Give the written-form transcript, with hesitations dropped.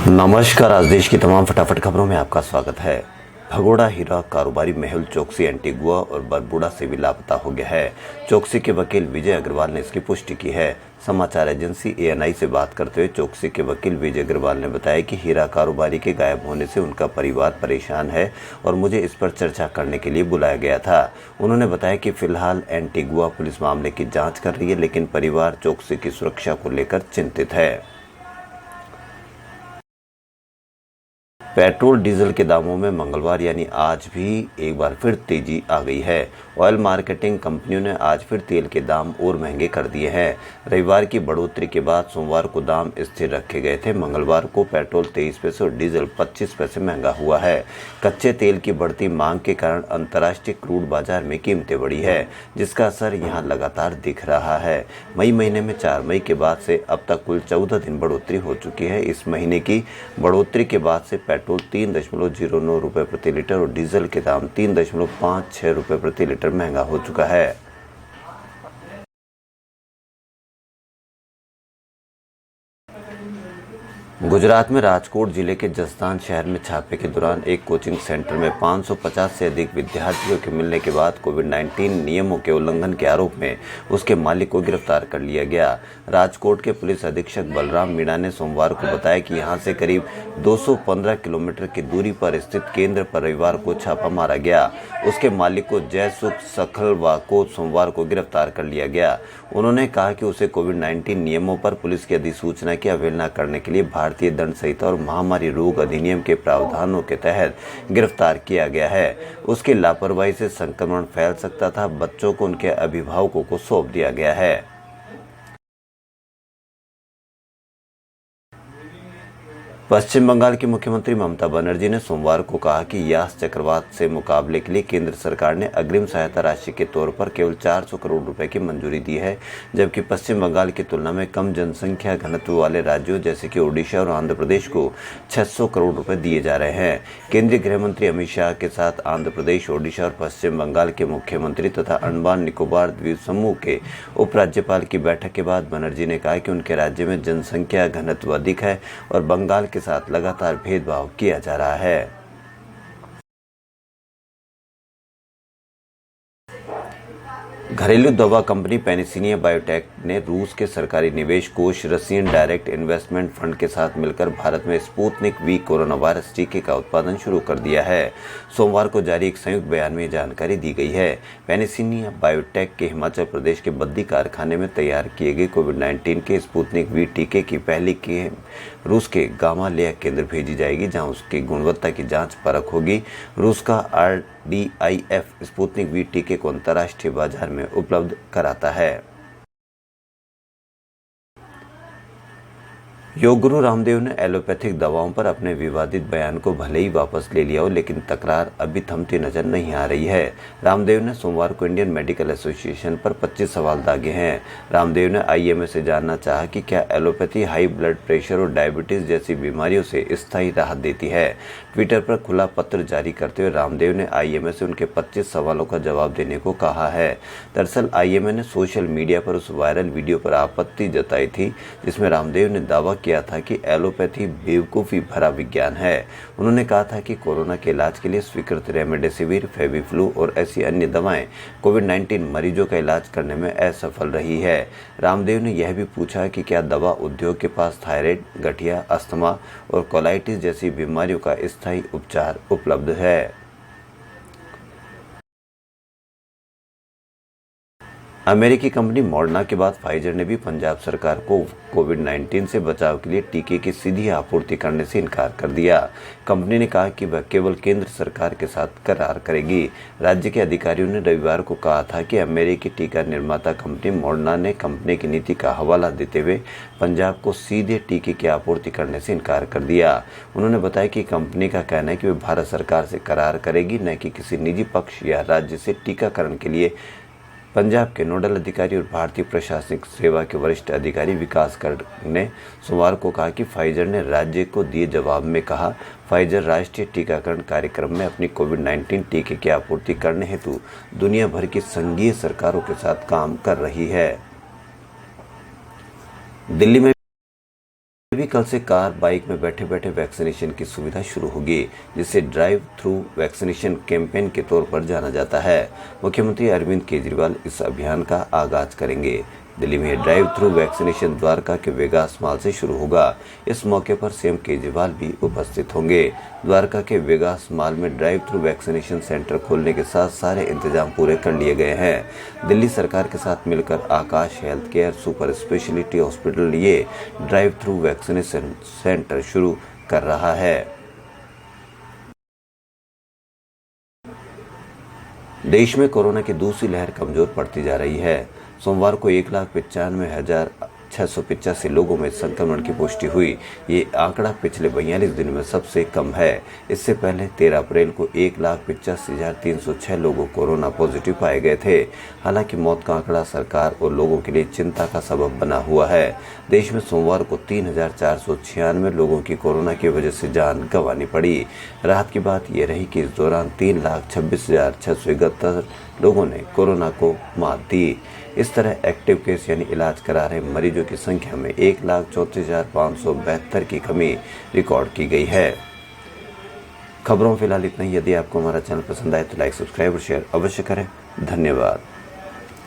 नमस्कार। आज देश की तमाम फटाफट खबरों में आपका स्वागत है। भगोड़ा हीरा कारोबारी मेहुल चोकसी एंटीगुआ और बरबुडा से भी लापता हो गया है। चोकसी के वकील विजय अग्रवाल ने इसकी पुष्टि की है। समाचार एजेंसी ANI से बात करते हुए चोकसी के वकील विजय अग्रवाल ने बताया कि हीरा कारोबारी के गायब होने से उनका परिवार परेशान है और मुझे इस पर चर्चा करने के लिए बुलाया गया था। उन्होंने बताया कि फिलहाल एंटीगुआ पुलिस मामले की जाँच कर रही है, लेकिन परिवार चोकसी की सुरक्षा को लेकर चिंतित है। पेट्रोल डीजल के दामों में मंगलवार यानी आज भी एक बार फिर तेजी आ गई है। ऑयल मार्केटिंग कंपनियों ने आज फिर तेल के दाम और महंगे कर दिए हैं। रविवार की बढ़ोतरी के बाद सोमवार को दाम स्थिर रखे गए थे। मंगलवार को पेट्रोल 23 पैसे और डीजल 25 पैसे महंगा हुआ है। कच्चे तेल की बढ़ती मांग के कारण अंतर्राष्ट्रीय क्रूड बाजार में कीमतें बढ़ी है, जिसका असर यहाँ लगातार दिख रहा है। मई महीने में 4 मई के बाद से अब तक कुल 14 दिन बढ़ोतरी हो चुकी है। इस महीने की बढ़ोतरी के बाद से पेट्रोल 3.09 रुपये प्रति लीटर और डीजल के दाम 3.56 रुपये प्रति लीटर महंगा हो चुका है। गुजरात में राजकोट जिले के जसदान शहर में छापे के दौरान एक कोचिंग सेंटर में 550 से अधिक विद्यार्थियों के मिलने के बाद कोविड-19 नियमों के उल्लंघन के आरोप में उसके मालिक को गिरफ्तार कर लिया गया। राजकोट के पुलिस अधीक्षक बलराम मीणा ने सोमवार को बताया कि यहां से करीब 215 किलोमीटर की दूरी पर स्थित केंद्र पर रविवार को छापा मारा गया। उसके मालिक को जयसुख सखलवा को सोमवार को गिरफ्तार कर लिया गया। उन्होंने कहा कि उसे कोविड-19 नियमों पर पुलिस की अधिसूचना की अवहेलना करने के लिए भारतीय दंड संहिता और महामारी रोग अधिनियम के प्रावधानों के तहत गिरफ्तार किया गया है। उसकी लापरवाही से संक्रमण फैल सकता था। बच्चों को उनके अभिभावकों को सौंप दिया गया है। पश्चिम बंगाल की मुख्यमंत्री ममता बनर्जी ने सोमवार को कहा कि यास चक्रवात से मुकाबले के लिए केंद्र सरकार ने अग्रिम सहायता राशि के तौर पर केवल 400 करोड़ रुपए की मंजूरी दी है, जबकि पश्चिम बंगाल की तुलना में कम जनसंख्या घनत्व वाले राज्यों जैसे कि ओडिशा और आंध्र प्रदेश को 600 करोड़ रुपए दिए जा रहे हैं। केंद्रीय गृह मंत्री अमित शाह के साथ आंध्र प्रदेश, ओडिशा और पश्चिम बंगाल के मुख्यमंत्री तथा अंडमान निकोबार द्वीप समूह के उपराज्यपाल की बैठक के बाद बनर्जी ने कहा कि उनके राज्य में जनसंख्या घनत्व अधिक है और बंगाल के साथ लगातार भेदभाव किया जा रहा है। घरेलू दवा कंपनी पेनिसिलिया बायोटेक ने रूस के सरकारी निवेश कोष रशियन डायरेक्ट इन्वेस्टमेंट फंड के साथ मिलकर भारत में स्पुतनिक वी कोरोना वायरस टीके का उत्पादन शुरू कर दिया है। सोमवार को जारी एक संयुक्त बयान में जानकारी दी गई है। पेनिसिलिया बायोटेक के हिमाचल प्रदेश के बद्दी कारखाने में तैयार किए गए कोविड-19 के स्पुतनिक वी टीके की पहली खेप रूस के गामालेया केंद्र भेजी जाएगी, जहां उसकी गुणवत्ता की जांच परख होगी। रूस का RDIF स्पुतनिक वी टीके को अंतर्राष्ट्रीय बाजार में उपलब्ध कराता है। योग गुरु रामदेव ने एलोपैथिक दवाओं पर अपने विवादित बयान को भले ही वापस ले लिया हो, लेकिन तकरार अभी थमती नजर नहीं आ रही है। रामदेव ने सोमवार को इंडियन मेडिकल एसोसिएशन पर 25 सवाल दागे हैं। रामदेव ने IMA से जानना चाहा कि क्या एलोपैथी हाई ब्लड प्रेशर और डायबिटीज जैसी बीमारियों से स्थायी राहत देती है। ट्विटर पर खुला पत्र जारी करते हुए रामदेव ने IMA से उनके 25 सवालों का जवाब देने को कहा है। दरअसल IMA ने सोशल मीडिया पर उस वायरल वीडियो पर आपत्ति जताई थी जिसमें रामदेव ने दावा किया था कि एलोपैथी बेवकूफ़ी भरा विज्ञान है। उन्होंने कहा था कि कोरोना के इलाज के लिए स्वीकृत रेमडेसिविर, फेविफ्लू और ऐसी अन्य दवाएं कोविड-19 मरीजों का इलाज करने में असफल रही है। रामदेव ने यह भी पूछा कि क्या दवा उद्योग के पास थायराइड, गठिया, अस्थमा और कोलाइटिस जैसी बीमारियों का स्थायी उपचार उपलब्ध है। अमेरिकी कंपनी मॉडर्ना के बाद फाइजर ने भी पंजाब सरकार को कोविड-19 से बचाव के लिए टीके की सीधी आपूर्ति करने से इनकार कर दिया। कंपनी ने कहा कि वह केवल केंद्र सरकार के साथ करार करेगी। राज्य के अधिकारियों ने रविवार को कहा था कि अमेरिकी टीका निर्माता कंपनी मॉडर्ना ने कंपनी की नीति का हवाला देते हुए पंजाब को सीधे टीके की आपूर्ति करने से इनकार कर दिया। उन्होंने बताया कि कंपनी का कहना है कि वह भारत सरकार से करार करेगी, न कि किसी निजी पक्ष या राज्य से टीकाकरण के लिए। पंजाब के नोडल अधिकारी और भारतीय प्रशासनिक सेवा के वरिष्ठ अधिकारी विकास गर्ग ने सोमवार को कहा कि फाइजर ने राज्य को दिए जवाब में कहा, फाइजर राष्ट्रीय टीकाकरण कार्यक्रम में अपनी कोविड-19 टीके की आपूर्ति करने हेतु दुनिया भर की संघीय सरकारों के साथ काम कर रही है। दिल्ली में भी कल से कार बाइक में बैठे बैठे वैक्सीनेशन की सुविधा शुरू होगी, जिसे ड्राइव थ्रू वैक्सीनेशन कैंपेन के तौर पर जाना जाता है। मुख्यमंत्री अरविंद केजरीवाल इस अभियान का आगाज करेंगे। दिल्ली में ड्राइव थ्रू वैक्सीनेशन द्वारका के वेगास मॉल से शुरू होगा। इस मौके पर सीएम केजरीवाल भी उपस्थित होंगे। द्वारका के वेगास मॉल में ड्राइव थ्रू वैक्सीनेशन सेंटर खोलने के साथ सारे इंतजाम पूरे कर लिए गए हैं। दिल्ली सरकार के साथ मिलकर Aakash health care super speciality hospital ये ड्राइव थ्रू वैक्सीनेशन सेंटर शुरू कर रहा है। देश में कोरोना की दूसरी लहर कमजोर पड़ती जा रही है। सोमवार को 1,95,685 लोगों में संक्रमण की पुष्टि हुई। ये आंकड़ा पिछले 42 दिन में सबसे कम है। इससे पहले 13 अप्रैल को 1,85,306 लोगों कोरोना पॉजिटिव पाए गए थे। हालांकि मौत का आंकड़ा सरकार और लोगों के लिए चिंता का सबब बना हुआ है। देश में सोमवार को 3,496 लोगों की कोरोना की वजह से जान गंवानी पड़ी। राहत की बात यह रही कि इस दौरान 3,26,671 लोगों ने कोरोना को मात दी। इस तरह एक्टिव केस यानी इलाज करा रहे मरीजों की संख्या में 1,34,572 की कमी रिकॉर्ड की गई है। खबरों फिलहाल इतना ही। यदि आपको हमारा चैनल पसंद आए तो लाइक, सब्सक्राइब और शेयर अवश्य करें। धन्यवाद।